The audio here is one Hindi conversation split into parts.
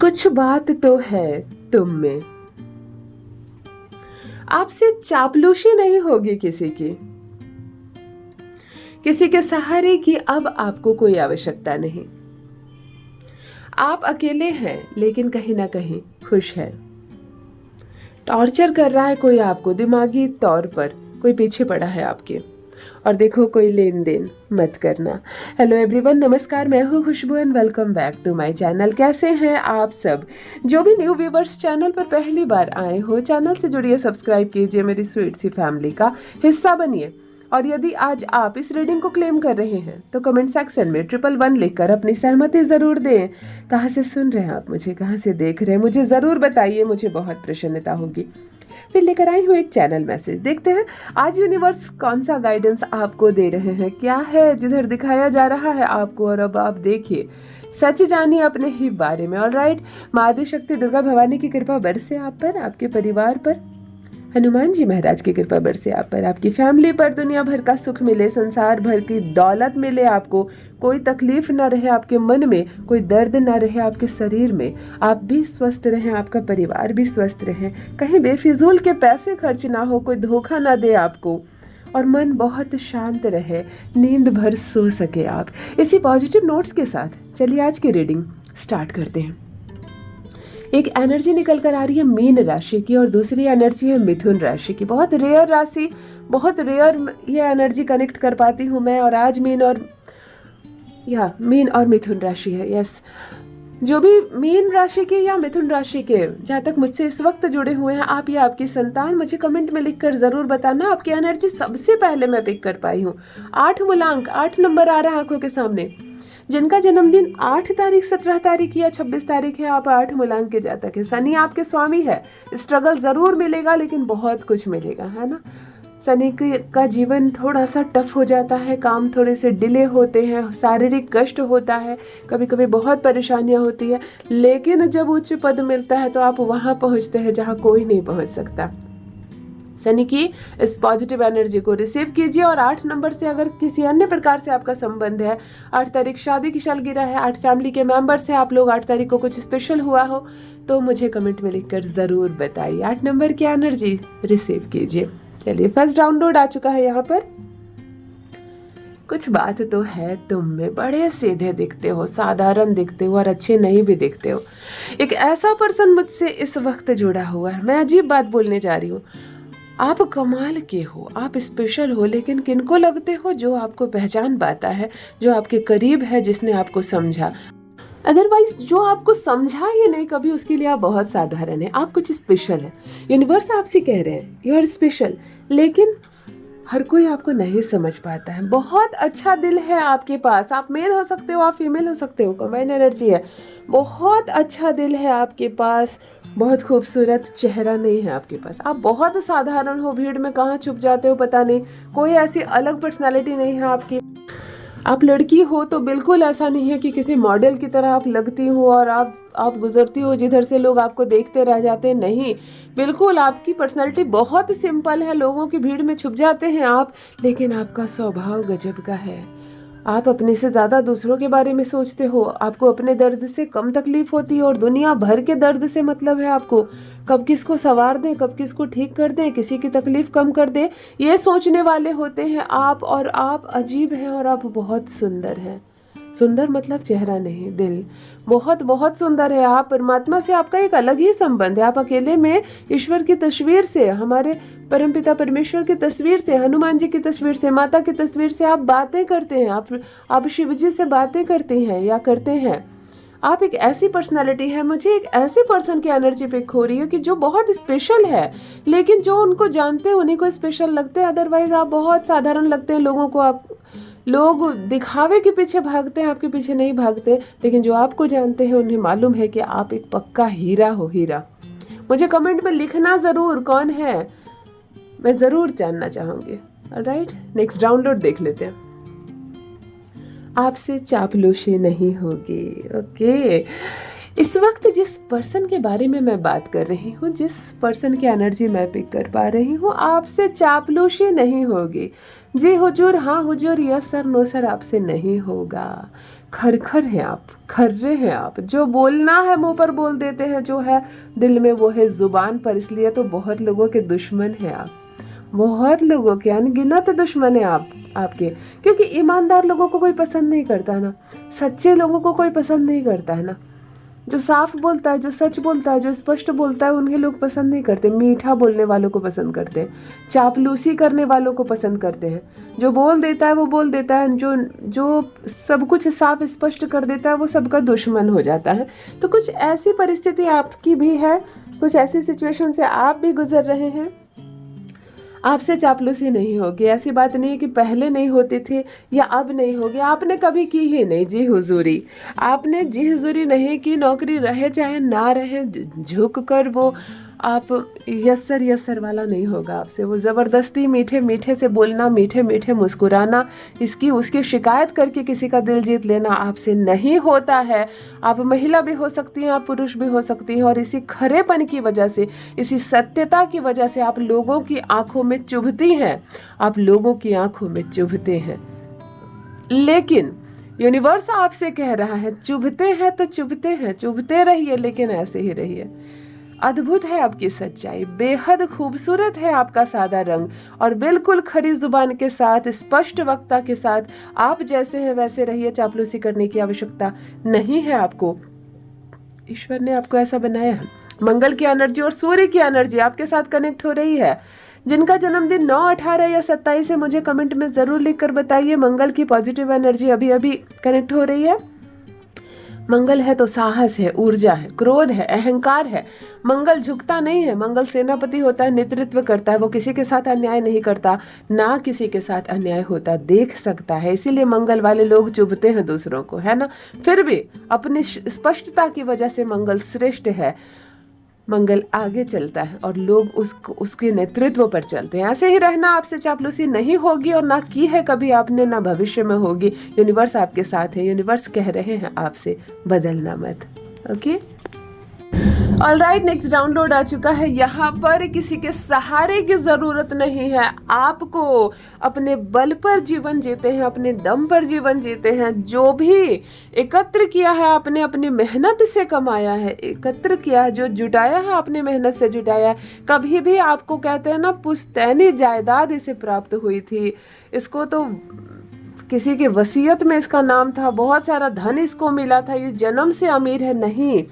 कुछ बात तो है तुम में, आपसे चापलूसी नहीं होगी किसी के सहारे की अब आपको कोई आवश्यकता नहीं। आप अकेले हैं लेकिन कहीं ना कहीं खुश हैं। टॉर्चर कर रहा है कोई आपको दिमागी तौर पर, कोई पीछे पड़ा है आपके, और देखो कोई लेन देन मत करना। हेलो एवरीवन, नमस्कार, मैं हूँ Khushboo and welcome back to my channel. कैसे हैं आप सब? जो भी न्यू व्यूवर्स चैनल पर पहली बार आए हो, चैनल से जुड़िए, सब्सक्राइब कीजिए, मेरी स्वीट सी फैमिली का हिस्सा बनिए। और यदि आज आप इस रीडिंग को क्लेम कर रहे हैं तो कमेंट सेक्शन में 111 लिखकर अपनी सहमति जरूर दें। कहाँ से सुन रहे हैं आप मुझे, कहाँ से देख रहे हैं, मुझे जरूर बताइए, मुझे बहुत प्रसन्नता होगी। फिर लेकर आई हूँ एक चैनल मैसेज, देखते हैं आज यूनिवर्स कौन सा गाइडेंस आपको दे रहे हैं, क्या है जिधर दिखाया जा रहा है आपको। और अब आप देखिए, सच जानिए अपने ही बारे में। ऑलराइट, माँ आदि शक्ति दुर्गा भवानी की कृपा बरसे आप पर, आपके परिवार पर, हनुमान जी महाराज की कृपा बरसे आप पर, आपकी फैमिली पर, दुनिया भर का सुख मिले, संसार भर की दौलत मिले आपको, कोई तकलीफ ना रहे आपके मन में, कोई दर्द ना रहे आपके शरीर में, आप भी स्वस्थ रहें, आपका परिवार भी स्वस्थ रहे, कहीं बेफिजूल के पैसे खर्च ना हो, कोई धोखा ना दे आपको, और मन बहुत शांत रहे, नींद भर सो सके आप। इसी पॉजिटिव नोट्स के साथ चलिए आज की रीडिंग स्टार्ट करते हैं। एक एनर्जी निकल कर आ रही है मीन राशि की और दूसरी एनर्जी है मिथुन राशि की। बहुत रेयर राशि, बहुत रेयर ये एनर्जी कनेक्ट कर पाती हूँ मैं। और आज मीन और मिथुन राशि है। यस, जो भी मीन राशि के या मिथुन राशि के जहाँ तक मुझसे इस वक्त जुड़े हुए हैं, आप या आपकी संतान, मुझे कमेंट में लिखकर जरूर बताना। आपकी एनर्जी सबसे पहले मैं पिक कर पाई हूँ। 8 मूलांक, 8 नंबर आ रहा है आंखों के सामने। जिनका जन्मदिन 8 तारीख, 17 तारीख या 26 तारीख है, आप 8 मूलांक के जातक है। शनि आपके स्वामी है। स्ट्रगल जरूर मिलेगा लेकिन बहुत कुछ मिलेगा, है ना। शनि का जीवन थोड़ा सा टफ हो जाता है, काम थोड़े से डिले होते हैं, शारीरिक कष्ट होता है, कभी कभी बहुत परेशानियां होती है, लेकिन जब उच्च पद मिलता है तो आप वहां पहुंचते हैं जहां कोई नहीं पहुंच सकता। शनि की इस पॉजिटिव एनर्जी को रिसीव कीजिए। और 8 नंबर से अगर किसी अन्य प्रकार से आपका संबंध है, 8 तारीख शादी की सालगिरह है, 8 फैमिली के मेंबर्स हैं आप लोग, 8 तारीख को कुछ स्पेशल हुआ हो, तो मुझे कमेंट में लिखकर जरूर बताइए। 8 नंबर की एनर्जी रिसीव कीजिए। चलिए, फर्स्ट डाउनलोड आ चुका है यहाँ पर। कुछ बात तो है तुम में, बड़े सीधे दिखते हो, साधारण दिखते हो और अच्छे नहीं भी दिखते हो। एक ऐसा पर्सन मुझसे इस वक्त जुड़ा हुआ है। मैं अजीब बात बोलने जा रही हूँ। आप कमाल के हो, आप स्पेशल हो, लेकिन किनको लगते हो? जो आपको पहचान पाता है, जो आपके करीब है, जिसने आपको समझा। अदरवाइज जो आपको समझा ही नहीं कभी, उसके लिए आप बहुत साधारण है। आप कुछ स्पेशल है। यूनिवर्स आपसे कह रहे हैं यू आर स्पेशल, लेकिन हर कोई आपको नहीं समझ पाता है। बहुत अच्छा दिल है आपके पास। आप मेल हो सकते हो, आप फीमेल हो सकते हो, कम्बाइंड एनर्जी है। बहुत अच्छा दिल है आपके पास, बहुत खूबसूरत चेहरा नहीं है आपके पास। आप बहुत साधारण हो, भीड़ में कहाँ छुप जाते हो पता नहीं, कोई ऐसी अलग पर्सनालिटी नहीं है आपकी। आप लड़की हो तो बिल्कुल ऐसा नहीं है कि किसी मॉडल की तरह आप लगती हो और आप गुजरती हो जिधर से लोग आपको देखते रह जाते हैं। नहीं, बिल्कुल आपकी पर्सनैलिटी बहुत सिंपल है। लोगों की भीड़ में छुप जाते हैं आप, लेकिन आपका स्वभाव गजब का है। आप अपने से ज़्यादा दूसरों के बारे में सोचते हो। आपको अपने दर्द से कम तकलीफ होती है और दुनिया भर के दर्द से मतलब है आपको। कब किसको संवार दें, कब किसको ठीक कर दें, किसी की तकलीफ कम कर दें, ये सोचने वाले होते हैं आप। और आप अजीब हैं और आप बहुत सुंदर हैं। सुंदर मतलब चेहरा नहीं, दिल बहुत बहुत सुंदर है। आप परमात्मा से, आपका एक अलग ही संबंध है। आप अकेले में ईश्वर की तस्वीर से, हमारे परमपिता परमेश्वर की तस्वीर से, हनुमान जी की तस्वीर से, माता की तस्वीर से आप बातें करते हैं। आप शिव जी से बातें करती हैं या करते हैं। आप एक ऐसी पर्सनालिटी है, मुझे एक ऐसे पर्सन की एनर्जी पिक हो रही है कि जो बहुत स्पेशल है, लेकिन जो उनको जानते हैं उन्हीं को स्पेशल लगते हैं। अदरवाइज आप बहुत साधारण लगते हैं लोगों को। आप लोग दिखावे के पीछे भागते हैं, आपके पीछे नहीं भागते, लेकिन जो आपको जानते हैं उन्हें मालूम है कि आप एक पक्का हीरा हो, हीरा। मुझे कमेंट में लिखना जरूर कौन है, मैं जरूर जानना चाहूंगी। ऑलराइट, नेक्स्ट डाउनलोड देख लेते हैं। आपसे चापलूसी नहीं होगी। ओके, इस वक्त जिस पर्सन के बारे में मैं बात कर रही हूँ, जिस पर्सन की एनर्जी मैं पिक कर पा रही हूँ, आपसे चापलूसी नहीं होगी। जी हुजूर, हाँ हुजूर, यस सर, नो सर, आपसे नहीं होगा। खरखर हैं आप, खर्रे हैं आप। जो बोलना है मुंह पर बोल देते हैं, जो है दिल में वो है जुबान पर। इसलिए तो बहुत लोगों के दुश्मन हैं आप, बहुत लोगों के अनगिनत दुश्मन है आप आपके। क्योंकि ईमानदार लोगों को कोई पसंद नहीं करता है ना, सच्चे लोगों को कोई पसंद नहीं करता है ना। जो साफ बोलता है, जो सच बोलता है, जो स्पष्ट बोलता है, उन्हें लोग पसंद नहीं करते। मीठा बोलने वालों को पसंद करते हैं, चापलूसी करने वालों को पसंद करते हैं। जो बोल देता है वो बोल देता है, जो जो सब कुछ साफ स्पष्ट कर देता है वो सबका दुश्मन हो जाता है। तो कुछ ऐसी परिस्थिति आपकी भी है, कुछ ऐसी सिचुएशन से आप भी गुजर रहे हैं। आपसे चापलूसी नहीं होगी। ऐसी बात नहीं है कि पहले नहीं होती थी या अब नहीं होगी, आपने कभी की ही नहीं। जी हुजूरी, आपने जी हुजूरी नहीं की। नौकरी रहे चाहे ना रहे, झुक कर वो आप यस सर वाला नहीं होगा आपसे। वो ज़बरदस्ती मीठे मीठे से बोलना, मीठे मीठे मुस्कुराना, इसकी उसकी शिकायत करके किसी का दिल जीत लेना आपसे नहीं होता है। आप महिला भी हो सकती हैं, आप पुरुष भी हो सकती हैं, और इसी खरेपन की वजह से, इसी सत्यता की वजह से आप लोगों की आंखों में चुभती हैं, आप लोगों की आंखों में चुभते हैं। लेकिन यूनिवर्स आपसे कह रहा है, चुभते हैं तो चुभते हैं, चुभते रहिए, लेकिन ऐसे ही रहिए। अद्भुत है आपकी सच्चाई, बेहद खूबसूरत है आपका सादा रंग, और बिल्कुल खरी जुबान के साथ, स्पष्ट वक्ता के साथ आप जैसे हैं वैसे रहिए। चापलूसी करने की आवश्यकता नहीं है आपको। ईश्वर ने आपको ऐसा बनाया है। मंगल की एनर्जी और सूर्य की एनर्जी आपके साथ कनेक्ट हो रही है। जिनका जन्मदिन 9, 18 या 27 है, मुझे कमेंट में जरूर लिखकर बताइए। मंगल की पॉजिटिव एनर्जी अभी अभी कनेक्ट हो रही है। मंगल है तो साहस है, ऊर्जा है, क्रोध है, अहंकार है। मंगल झुकता नहीं है, मंगल सेनापति होता है, नेतृत्व करता है। वो किसी के साथ अन्याय नहीं करता, ना किसी के साथ अन्याय होता देख सकता है। इसीलिए मंगल वाले लोग चुभते हैं दूसरों को, है ना। फिर भी अपनी स्पष्टता की वजह से मंगल श्रेष्ठ है। मंगल आगे चलता है और लोग उसके नेतृत्व पर चलते हैं। ऐसे ही रहना, आपसे चापलूसी नहीं होगी, और ना की है कभी आपने, ना भविष्य में होगी। यूनिवर्स आपके साथ है। यूनिवर्स कह रहे हैं आपसे, बदलना मत। ओके, ऑलराइट, नेक्स्ट डाउनलोड आ चुका है। यहाँ पर किसी के सहारे की जरूरत नहीं है। आपको अपने बल पर जीवन जीते हैं, अपने दम पर जीवन जीते हैं। जो भी एकत्र किया है आपने, अपनी मेहनत से कमाया है, एकत्र किया है, जो जुटाया है आपने मेहनत से जुटाया है। कभी भी आपको कहते हैं ना, पुश्तैनी जायदाद इसे प्राप्त हुई थी। इसको तो किसी की वसीयत में इसका नाम था, बहुत सारा धन इसको मिला था, ये जन्म से अमीर है नहीं।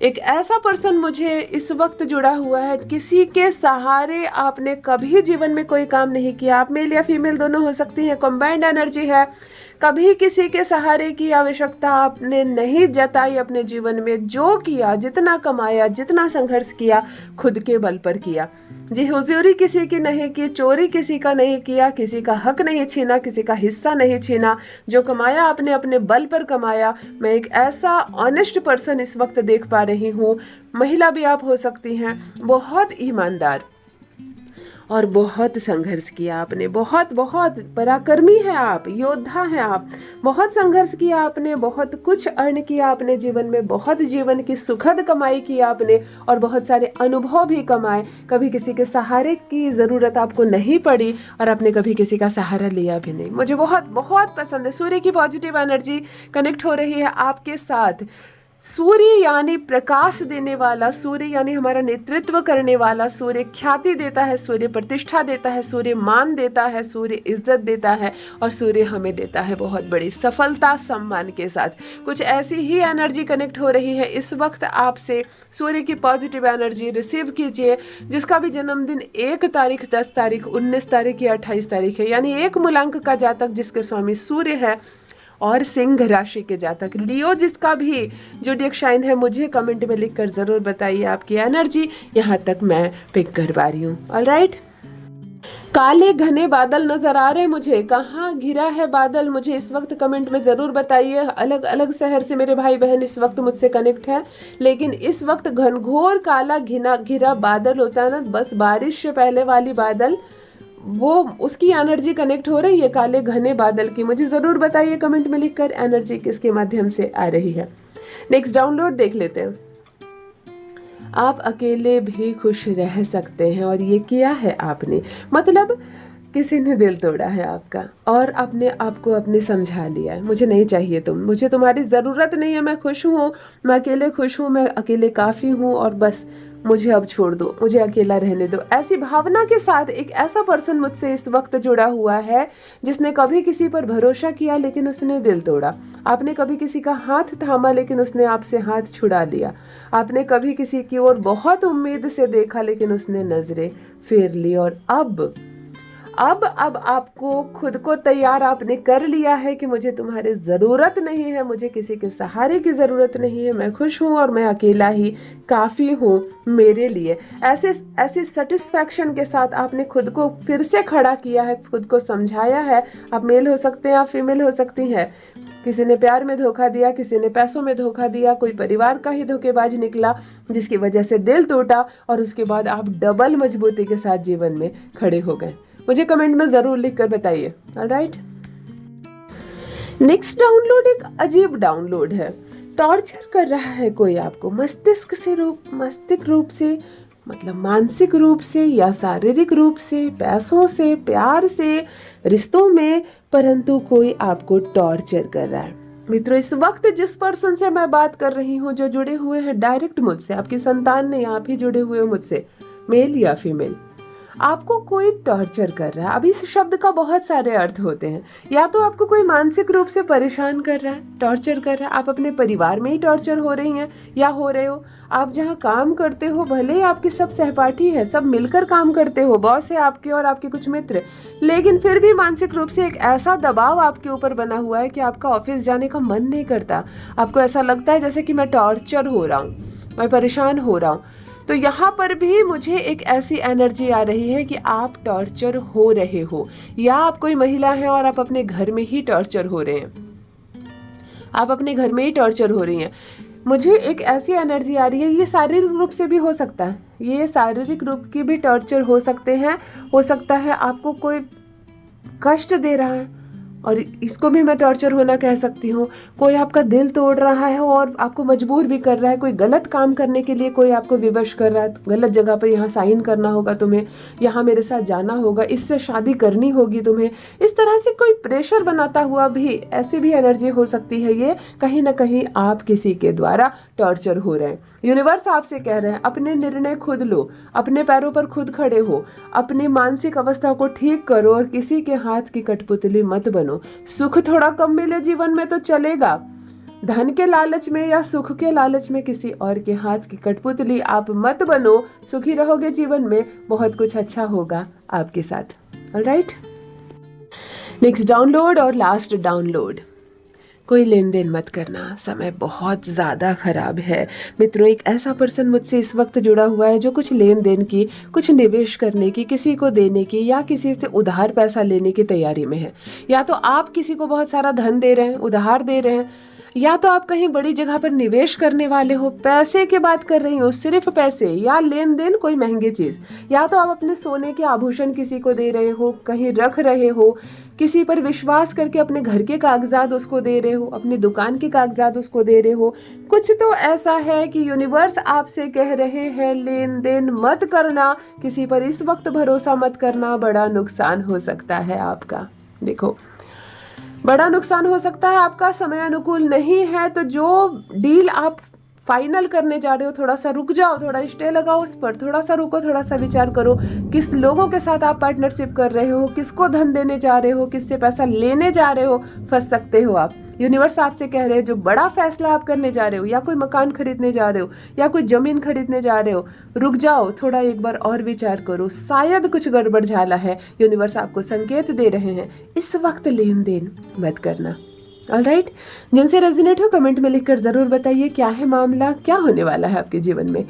एक ऐसा पर्सन मुझे इस वक्त जुड़ा हुआ है, किसी के सहारे आपने कभी जीवन में कोई काम नहीं किया। आप मेल या फीमेल दोनों हो सकती हैं, कंबाइंड एनर्जी है। कभी किसी के सहारे की आवश्यकता आपने नहीं जताई अपने जीवन में। जो किया, जितना कमाया, जितना संघर्ष किया, खुद के बल पर किया। जी हुजूरी किसी की नहीं की, चोरी किसी का नहीं किया, किसी का हक नहीं छीना, किसी का हिस्सा नहीं छीना। जो कमाया आपने अपने बल पर कमाया। मैं एक ऐसा ऑनेस्ट पर्सन इस वक्त देख पा रही हूँ, महिला भी आप हो सकती हैं, बहुत ईमानदार और बहुत संघर्ष किया आपने। बहुत बहुत पराक्रमी है आप, योद्धा हैं आप। बहुत संघर्ष किया आपने, बहुत कुछ अर्न किया आपने जीवन में, बहुत जीवन की सुखद कमाई की आपने, और बहुत सारे अनुभव भी कमाए। कभी किसी के सहारे की ज़रूरत आपको नहीं पड़ी, और आपने कभी किसी का सहारा लिया भी नहीं। मुझे बहुत बहुत पसंद है। सूर्य की पॉजिटिव एनर्जी कनेक्ट हो रही है आपके साथ। सूर्य यानी प्रकाश देने वाला, सूर्य यानी हमारा नेतृत्व करने वाला। सूर्य ख्याति देता है, सूर्य प्रतिष्ठा देता है, सूर्य मान देता है, सूर्य इज्जत देता है, और सूर्य हमें देता है बहुत बड़ी सफलता सम्मान के साथ। कुछ ऐसी ही एनर्जी कनेक्ट हो रही है इस वक्त आपसे। सूर्य की पॉजिटिव एनर्जी रिसीव कीजिए। जिसका भी जन्मदिन 1 तारीख, 10 तारीख, 19 तारीख या 28 तारीख है, यानी 1 मूलांक का जातक जिसके स्वामी सूर्य है, और सिंह राशि के जातक, लियो जिसका भी ज़ोडिएक साइन है, मुझे कमेंट में लिखकर ज़रूर बताइए आपकी एनर्जी। यहाँ तक मैं पिक कर पा रही हूँ। ऑलराइट, काले घने बादल नजर आ रहे हैं मुझे। कहाँ घिरा है बादल, मुझे इस वक्त कमेंट में ज़रूर बताइए। अलग अलग शहर से मेरे भाई बहन इस वक्त मुझसे कनेक्ट है, लेकिन इस वक्त घनघोर काला घिरा बादल होता है ना, बस बारिश से पहले वाली बादल, वो उसकी एनर्जी कनेक्ट हो रही है काले घने बादल की। मुझे ज़रूर बताइए कमेंट में लिखकर एनर्जी किसके माध्यम से आ रही है। नेक्स्ट डाउनलोड देख लेते हैं। आप अकेले भी खुश रह सकते हैं, और ये किया है आपने, मतलब किसी ने दिल तोड़ा है आपका और अपने आप को अपने समझा लिया है, मुझे नहीं चाहिए तुम, मुझे तुम्हारी ज़रूरत नहीं है, मैं खुश हूँ, मैं अकेले खुश हूँ, मैं अकेले काफ़ी हूँ, और बस मुझे अब छोड़ दो, मुझे अकेला रहने दो। ऐसी भावना के साथ एक ऐसा पर्सन मुझसे इस वक्त जुड़ा हुआ है जिसने कभी किसी पर भरोसा किया लेकिन उसने दिल तोड़ा। आपने कभी किसी का हाथ थामा लेकिन उसने आपसे हाथ छुड़ा लिया। आपने कभी किसी की ओर बहुत उम्मीद से देखा लेकिन उसने नजरें फेर ली। और अब आपको खुद को तैयार आपने कर लिया है कि मुझे तुम्हारी ज़रूरत नहीं है, मुझे किसी के सहारे की ज़रूरत नहीं है, मैं खुश हूँ और मैं अकेला ही काफ़ी हूँ मेरे लिए। ऐसे सेटिस्फैक्शन के साथ आपने खुद को फिर से खड़ा किया है, खुद को समझाया है। आप मेल हो सकते हैं, आप फीमेल हो सकती हैं। किसी ने प्यार में धोखा दिया, किसी ने पैसों में धोखा दिया, कोई परिवार का ही धोखेबाज निकला जिसकी वजह से दिल टूटा, और उसके बाद आप डबल मजबूती के साथ जीवन में खड़े हो गए। मुझे कमेंट में जरूर लिखकर बताइए। ऑलराइट, नेक्स्ट डाउनलोड एक अजीब डाउनलोड है। टॉर्चर कर रहा है कोई आपको मस्तिष्क रूप से, मतलब मानसिक रूप से या शारीरिक रूप से, पैसों से, प्यार से, रिश्तों में, परंतु कोई आपको टॉर्चर कर रहा है। मित्रों, इस वक्त जिस पर्सन से मैं बात कर रही हूँ, जो जुड़े हुए हैं डायरेक्ट मुझसे, आपकी संतान नहीं, आप ही जुड़े हुए हो मुझसे, मेल या फीमेल, आपको कोई टॉर्चर कर रहा है। अब इस शब्द का बहुत सारे अर्थ होते हैं। या तो आपको कोई मानसिक रूप से परेशान कर रहा है, टॉर्चर कर रहा है, आप अपने परिवार में ही टॉर्चर हो रही हैं या हो रहे हो। आप जहाँ काम करते हो, भले ही आपके सब सहपाठी है, सब मिलकर काम करते हो, बॉस है आपके और आपके कुछ मित्र, लेकिन फिर भी मानसिक रूप से एक ऐसा दबाव आपके ऊपर बना हुआ है कि आपका ऑफिस जाने का मन नहीं करता। आपको ऐसा लगता है जैसे कि मैं टॉर्चर हो रहा हूँ, मैं परेशान हो रहा हूँ। तो यहाँ पर भी मुझे एक ऐसी एनर्जी आ रही है कि आप टॉर्चर हो रहे हो, या आप कोई महिला हैं और आप अपने घर में ही टॉर्चर हो रहे हैं, आप अपने घर में ही टॉर्चर हो रही हैं। मुझे एक ऐसी एनर्जी आ रही है, ये शारीरिक रूप से भी हो सकता है, ये शारीरिक रूप की भी टॉर्चर हो सकते हैं। हो सकता है आपको कोई कष्ट दे रहा है, और इसको भी मैं टॉर्चर होना कह सकती हूँ। कोई आपका दिल तोड़ रहा है और आपको मजबूर भी कर रहा है, कोई गलत काम करने के लिए कोई आपको विवश कर रहा है, गलत जगह पर यहाँ साइन करना होगा तुम्हें, यहाँ मेरे साथ जाना होगा, इससे शादी करनी होगी तुम्हें, इस तरह से कोई प्रेशर बनाता हुआ भी, ऐसी भी एनर्जी हो सकती है। ये कहीं ना कहीं आप किसी के द्वारा टॉर्चर हो रहे हैं। यूनिवर्स आपसे कह रहे हैं अपने निर्णय खुद लो, अपने पैरों पर खुद खड़े हो, अपनी मानसिक अवस्था को ठीक करो और किसी के हाथ की कठपुतली मत बनो। सुख थोड़ा कम मिले जीवन में तो चलेगा, धन के लालच में या सुख के लालच में किसी और के हाथ की कठपुतली आप मत बनो। सुखी रहोगे जीवन में, बहुत कुछ अच्छा होगा आपके साथ। ऑलराइट, नेक्स्ट डाउनलोड और लास्ट डाउनलोड। कोई लेन देन मत करना, समय बहुत ज़्यादा खराब है। मित्रों, एक ऐसा पर्सन मुझसे इस वक्त जुड़ा हुआ है जो कुछ लेन देन की, कुछ निवेश करने की, किसी को देने की या किसी से उधार पैसा लेने की तैयारी में है। या तो आप किसी को बहुत सारा धन दे रहे हैं, उधार दे रहे हैं, या तो आप कहीं बड़ी जगह पर निवेश करने वाले हो। पैसे की बात कर रही हूँ, सिर्फ पैसे, या लेन देन कोई महंगी चीज़। या तो आप अपने सोने के आभूषण किसी को दे रहे हो, कहीं रख रहे हो, किसी पर विश्वास करके अपने घर के कागजात उसको दे रहे हो, अपनी दुकान के कागजात उसको दे रहे हो। कुछ तो ऐसा है कि यूनिवर्स आपसे कह रहे हैं लेन देन मत करना, किसी पर इस वक्त भरोसा मत करना, बड़ा नुकसान हो सकता है आपका। देखो, बड़ा नुकसान हो सकता है आपका, समय अनुकूल नहीं है। तो जो डील आप फाइनल करने जा रहे हो, थोड़ा सा रुक जाओ, थोड़ा स्टे लगाओ उस पर, थोड़ा सा रुको, थोड़ा सा विचार करो। किस लोगों के साथ आप पार्टनरशिप कर रहे हो, किसको धन देने जा रहे हो, किससे पैसा लेने जा रहे हो, फंस सकते हो आप। यूनिवर्स आपसे कह रहे हैं जो बड़ा फैसला आप करने जा रहे हो, या कोई मकान खरीदने जा रहे हो, या कोई जमीन खरीदने जा रहे हो, रुक जाओ, थोड़ा एक बार और विचार करो, शायद कुछ गड़बड़ झाला है। यूनिवर्स आपको संकेत दे रहे हैं इस वक्त लेन देन मत करना। ऑलराइट, जिनसे रेजोनेट हो कमेंट में लिखकर जरूर बताइए क्या है मामला, क्या होने वाला है आपके जीवन में।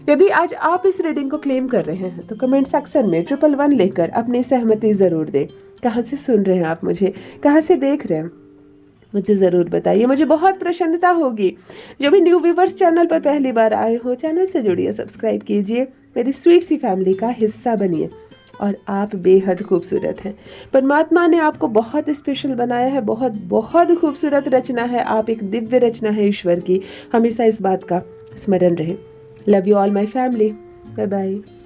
यदि आज आप इस रीडिंग को क्लेम कर रहे हैं तो कमेंट सेक्शन में 111 लेकर अपनी सहमति जरूर दें। कहाँ से सुन रहे हैं आप मुझे, कहाँ से देख रहे हैं, मुझे ज़रूर बताइए, मुझे बहुत प्रसन्नता होगी। जो भी न्यू व्यूवर्स चैनल पर पहली बार आए हो, चैनल से जुड़िए, सब्सक्राइब कीजिए, मेरी स्वीट सी फैमिली का हिस्सा बनिए। और आप बेहद खूबसूरत हैं। परमात्मा ने आपको बहुत स्पेशल बनाया है, बहुत बहुत खूबसूरत रचना है, आप एक दिव्य रचना है ईश्वर की। हमेशा इस बात का स्मरण रहे। Love you all my family. Bye bye.